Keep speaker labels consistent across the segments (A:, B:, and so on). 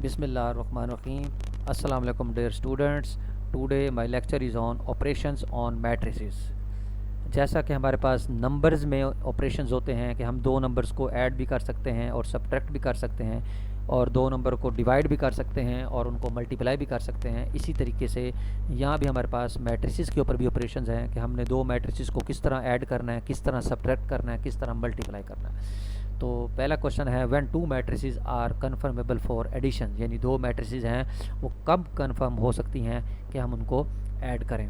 A: Bismillahirrahmanirrahim. Assalamu alaikum dear students. Today my lecture is on operations on matrices. जैसा कि हमारे पास numbers में operations होते हैं कि हम दो नंबर्स को ऐड भी कर सकते हैं और सब्ट्रैक्ट भी कर सकते हैं और दो नंबर को डिवाइड भी कर सकते हैं और उनको मल्टीप्लाई भी कर सकते हैं। इसी तरीके से यहाँ भी हमारे पास मैट्रिसेस के ऊपर भी ऑपरेशंस हैं कि हमने दो मैट्रिसेस को किस तरह ऐड करना है, किस तरह सब्ट्रैक्ट करना है, किस तरह मल्टीप्लाई करना है। तो पहला क्वेश्चन है when two matrices are conformable for addition, यानी दो मैट्रिसेस हैं वो कब कन्फर्म हो सकती हैं कि हम उनको ऐड करें।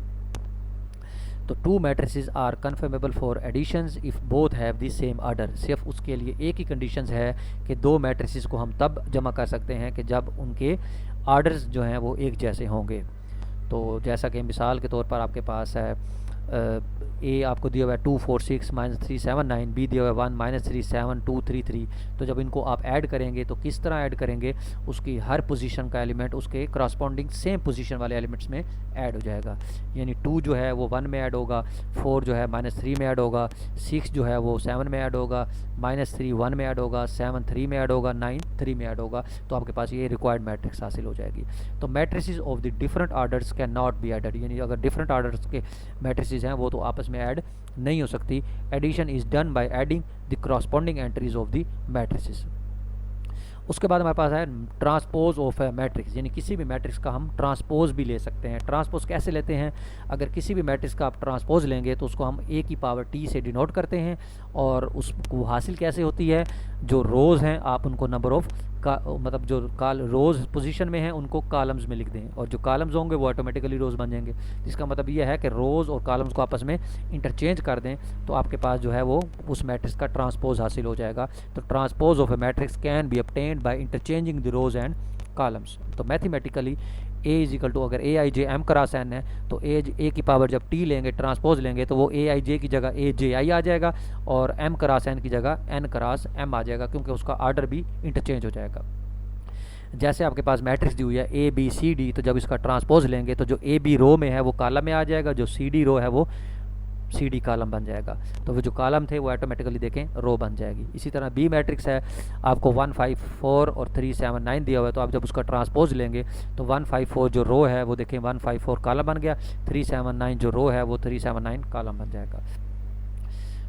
A: तो two matrices are conformable for additions if both have the same order. सिर्फ उसके लिए एक ही कंडीशंस है कि दो मैट्रिसेस को हम तब जमा कर सकते हैं कि जब उनके आर्डर्स जो हैं वो एक जैसे होंगे। तो जैसा कि मिसाल के तौर पर आपके पास है ए आपको दिया हुआ है 2 4 6 -3 7 9, बी दिया हुआ है 1 -3 7 2 3 3। तो जब इनको आप ऐड करेंगे तो किस तरह ऐड करेंगे, उसकी हर पोजीशन का एलिमेंट उसके करस्पॉन्डिंग सेम पोजीशन वाले एलिमेंट्स में ऐड हो जाएगा। यानी 2 जो है वो 1 में ऐड होगा, 4 जो है -3 में ऐड होगा, 6 जो है वो 7 में ऐड होगा, -3 1 में ऐड होगा, 7 3 में ऐड होगा, 9 3 में ऐड होगा। तो आपके पास ये रिक्वायर्ड मैट्रिक्स हासिल हो जाएगी। तो matrices of the different orders can not be added, यानी अगर डिफरेंट आर्डर्स के मैट्रिसेस हैं वो तो आपस में ऐड नहीं हो सकती। Addition is done by adding the corresponding entries of the matrices. उसके बाद हमारे पास है ट्रांसपोज ऑफ ए मैट्रिक्स, यानी किसी भी मैट्रिक्स का हम ट्रांसपोज भी ले सकते हैं। ट्रांसपोज कैसे लेते हैं, अगर किसी भी मैट्रिक्स का आप ट्रांसपोज लेंगे तो उसको हम ए की पावर टी से डिनोट करते हैं और उसको हासिल कैसे होती है, जो रोज़ हैं आप उनको नंबर ऑफ का मतलब जो रोज़ पोजीशन में हैं उनको कॉलम्स में लिख दें और जो कॉलम्स होंगे वो ऑटोमेटिकली रोज़ बन जाएंगे। जिसका मतलब ये है कि रोज़ और कॉलम्स को आपस में इंटरचेंज कर दें तो आपके पास जो है वो उस मैट्रिक्स का ट्रांसपोज हासिल हो जाएगा। तो transpose of a matrix can be obtained by interchanging the rows and columns। तो mathematically A is equal to, अगर A I J M cross N है तो ए की पावर जब टी लेंगे ट्रांसपोज लेंगे तो वो ए आई जे की जगह ए जे आई आ जाएगा और एम क्रॉस एन की जगह एन क्रॉस एम आ जाएगा, क्योंकि उसका आर्डर भी इंटरचेंज हो जाएगा। जैसे आपके पास मैट्रिक्स दी हुई है ए बी सी डी, तो जब इसका ट्रांसपोज लेंगे तो जो ए बी रो में है वो कॉलम में आ जाएगा, जो सी डी रो है वो सी डी कॉलम बन जाएगा। तो वो जो कॉलम थे वो ऑटोमेटिकली देखें रो बन जाएगी। इसी तरह बी मैट्रिक्स है, आपको 1 5 4 और 3 7 9 दिया हुआ है, तो आप जब उसका ट्रांसपोज लेंगे तो 1 5 4 जो रो है वो देखें 1 5 4 कॉलम बन गया, 3 7 9 जो रो है वो 3 7 9 कॉलम बन जाएगा।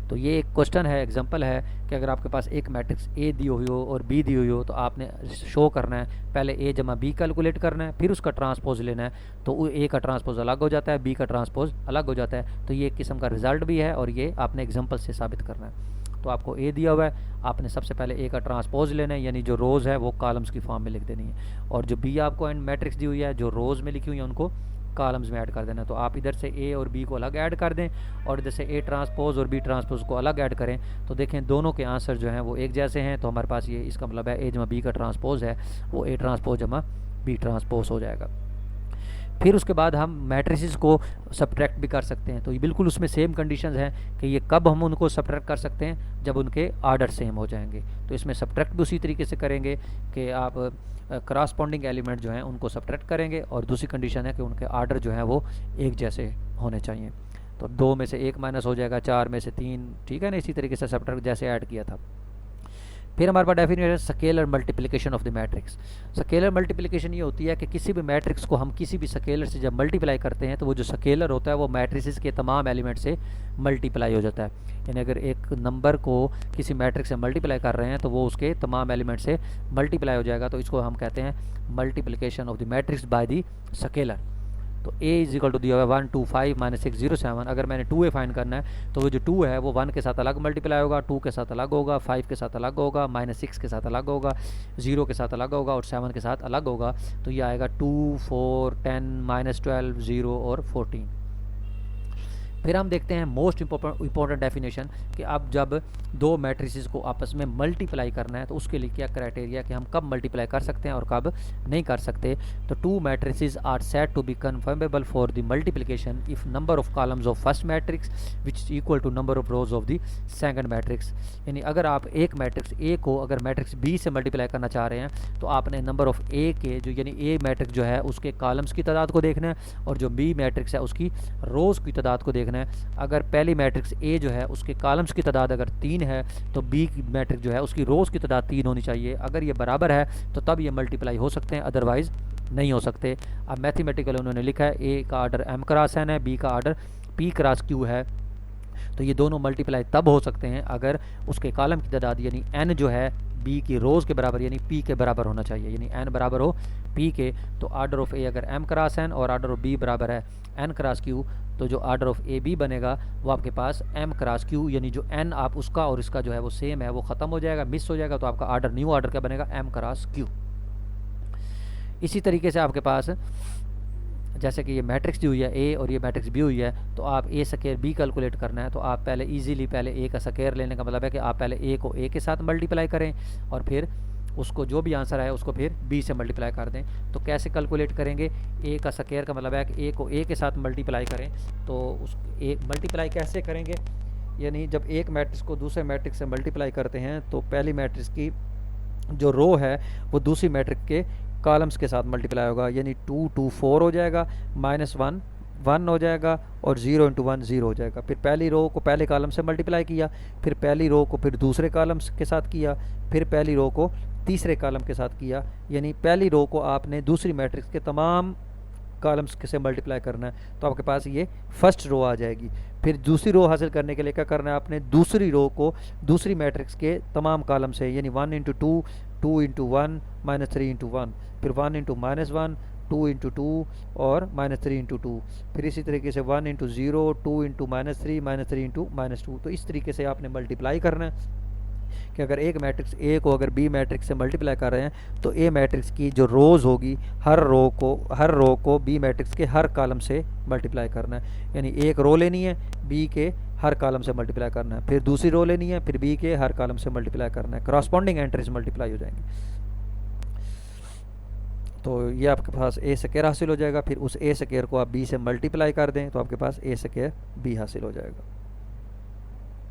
A: तो ये एक क्वेश्चन है, एग्जांपल है कि अगर आपके पास एक मैट्रिक्स ए दी हुई हो और बी दी हुई हो तो आपने शो करना है, पहले ए जमा बी कैलकुलेट करना है, फिर उसका ट्रांसपोज लेना है। तो ए का ट्रांसपोज अलग हो जाता है, बी का ट्रांसपोज अलग हो जाता है। तो ये एक किस्म का रिजल्ट भी है और ये आपने एग्जाम्पल से साबित करना है। तो आपको ए दिया हुआ है, आपने सबसे पहले ए का ट्रांसपोज लेना है, यानी जो रोज़ है वो कॉलम्स की फॉर्म में लिख देनी है, और जो बी आपको मैट्रिक्स दी हुई है जो रोज़ में लिखी हुई है उनको कॉलम्स में ऐड कर देना। तो आप इधर से ए और बी को अलग ऐड कर दें और इधर से ए ट्रांसपोज और बी ट्रांसपोज को अलग ऐड करें, तो देखें दोनों के आंसर जो हैं वो एक जैसे हैं। तो हमारे पास ये इसका मतलब है ए जमा बी का ट्रांसपोज है वो ए ट्रांसपोज जमा बी ट्रांसपोज हो जाएगा। फिर उसके बाद हम मैट्रिसेस को सब्ट्रैक्ट भी कर सकते हैं। तो ये बिल्कुल उसमें सेम कंडीशंस हैं कि ये कब हम उनको सब्ट्रैक्ट कर सकते हैं, जब उनके आर्डर सेम हो जाएंगे। तो इसमें सब्ट्रैक्ट भी उसी तरीके से करेंगे कि आप करस्पॉन्डिंग एलिमेंट जो हैं उनको सब्ट्रैक्ट करेंगे और दूसरी कंडीशन है कि उनके आर्डर जो हैं वो एक जैसे होने चाहिए। तो 2 में से 1 माइनस हो जाएगा, 4 में से 3, ठीक है ना, इसी तरीके से सब्ट्रैक्ट जैसे ऐड किया था। फिर हमारे पास डेफिनेशन है scalar multiplication of the matrix. Scalar multiplication ये होती है कि किसी भी मैट्रिक्स को हम किसी भी स्केलर से जब मल्टीप्लाई करते हैं तो वो जो स्केलर होता है वो मैट्रिसेस के तमाम एलिमेंट से मल्टीप्लाई हो जाता है। यानी अगर एक नंबर को किसी मैट्रिक्स से मल्टीप्लाई कर रहे हैं तो वो उसके तमाम एलिमेंट से मल्टीप्लाई हो जाएगा। तो इसको हम कहते हैं multiplication of the matrix by the scalar. तो a इज इक्वल टू दिया हुआ है 1 2 5 -6 0 7। अगर मैंने 2a फाइंड करना है तो वो जो 2 है वो 1 के साथ अलग मल्टीप्लाई होगा, 2 के साथ अलग होगा, 5 के साथ अलग होगा, -6 के साथ अलग होगा, 0 के साथ अलग होगा और 7 के साथ अलग होगा। तो ये आएगा 2 4 10 -12 0 और 14। फिर हम देखते हैं मोस्ट इंपॉर्टेंट डेफिनेशन कि अब जब दो मैट्रिसेस को आपस में मल्टीप्लाई करना है तो उसके लिए क्या क्राइटेरिया कि हम कब मल्टीप्लाई कर सकते हैं और कब नहीं कर सकते। तो two matrices are said to be conformable for the multiplication if number of columns of first matrix which is equal to number of rows of the second matrix. यानी अगर आप एक मैट्रिक्स ए को अगर मैट्रिक्स बी से multiply करना चाह रहे हैं तो आपने नंबर ऑफ ए के जो यानी ए मैट्रिक्स जो है उसके कॉलम्स की तादाद को देखना है और जो बी मैट्रिक्स है उसकी रोज़ की तादाद को देखना है, अगर पहली मैट्रिक्स ए जो है उसके कॉलम्स की तादाद अगर 3 है तो बी की मैट्रिक्स जो है उसकी रोज़ की तादाद 3 होनी चाहिए। अगर ये बराबर है तो तब ये मल्टीप्लाई हो सकते हैं, अदरवाइज़ नहीं हो सकते। अब मैथमेटिकल उन्होंने लिखा है ए का आर्डर m क्रॉस n है, बी का आर्डर p क्रॉस q है, तो ये दोनों मल्टीप्लाई तब हो सकते हैं अगर उसके कॉलम की तादाद यानी n जो है b की रोज़ के बराबर यानी p के बराबर होना चाहिए, यानी n बराबर हो p के। तो आर्डर ऑफ a अगर m क्रॉस n और आर्डर ऑफ b बराबर है n क्रॉस q, तो जो आर्डर ऑफ ए बी बनेगा वो आपके पास m क्रॉस q, यानी जो n आप उसका और इसका जो है वो सेम है, वो ख़त्म हो जाएगा, मिस हो जाएगा, तो आपका आर्डर न्यू आर्डर क्या बनेगा m क्रॉस q। इसी तरीके से आपके पास जैसे कि ये मैट्रिक्स दी हुई है ए और ये मैट्रिक्स बी हुई है, तो आप ए स्क्वायर बी कैलकुलेट करना है, तो आप पहले इजीली पहले ए का स्क्वायर लेने का मतलब है कि आप पहले ए को ए के साथ मल्टीप्लाई करें और फिर उसको जो भी आंसर आए उसको फिर बी से मल्टीप्लाई कर दें। तो कैसे कैलकुलेट करेंगे, ए का स्क्वायर का मतलब है कि ए को ए के साथ मल्टीप्लाई करें, तो उस ए मल्टीप्लाई कैसे करेंगे, यानी जब एक मैट्रिक्स को दूसरे मैट्रिक्स से मल्टीप्लाई करते हैं तो पहली मैट्रिक्स की जो रो है वो दूसरी मैट्रिक्स के कॉलम्स के साथ मल्टीप्लाई होगा, यानी 2 2 4 हो जाएगा, -1 1 हो जाएगा और 0 × 1 0 हो जाएगा। फिर पहली रो को पहले कॉलम से मल्टीप्लाई किया, फिर पहली रो को फिर दूसरे कॉलम्स के साथ किया, फिर पहली रो को तीसरे कॉलम के साथ किया, यानी पहली रो को आपने दूसरी मैट्रिक्स के तमाम कॉलम्स से मल्टीप्लाई करना है, तो आपके पास ये फर्स्ट रो आ जाएगी। फिर दूसरी रो हासिल करने के लिए क्या करना है, आपने दूसरी रो को दूसरी मैट्रिक्स के तमाम कॉलम से, यानी 1 × 2 2 × 1 -3 × 1, फिर 1 × -1 2 × 2 और -3 × 2, फिर इसी तरीके से 1 × 0 2 × -3 -3 × -2। तो इस तरीके से आपने मल्टीप्लाई करना है कि अगर एक मैट्रिक्स ए को अगर बी मैट्रिक्स से मल्टीप्लाई कर रहे हैं तो ए मैट्रिक्स की जो रोज़ होगी हर रो को बी मैट्रिक्स के हर कॉलम से मल्टीप्लाई करना है, यानी एक रो लेनी है बी के हर कॉलम से मल्टीप्लाई करना है, फिर दूसरी रो लेनी है, फिर बी के हर कॉलम से मल्टीप्लाई करना है, करस्पॉन्डिंग एंट्रीज मल्टीप्लाई हो जाएंगी। तो ये आपके पास ए स्क्वायर हासिल हो जाएगा, फिर उस ए स्क्वायर को आप बी से मल्टीप्लाई कर दें तो आपके पास ए स्क्वायर बी हासिल हो जाएगा।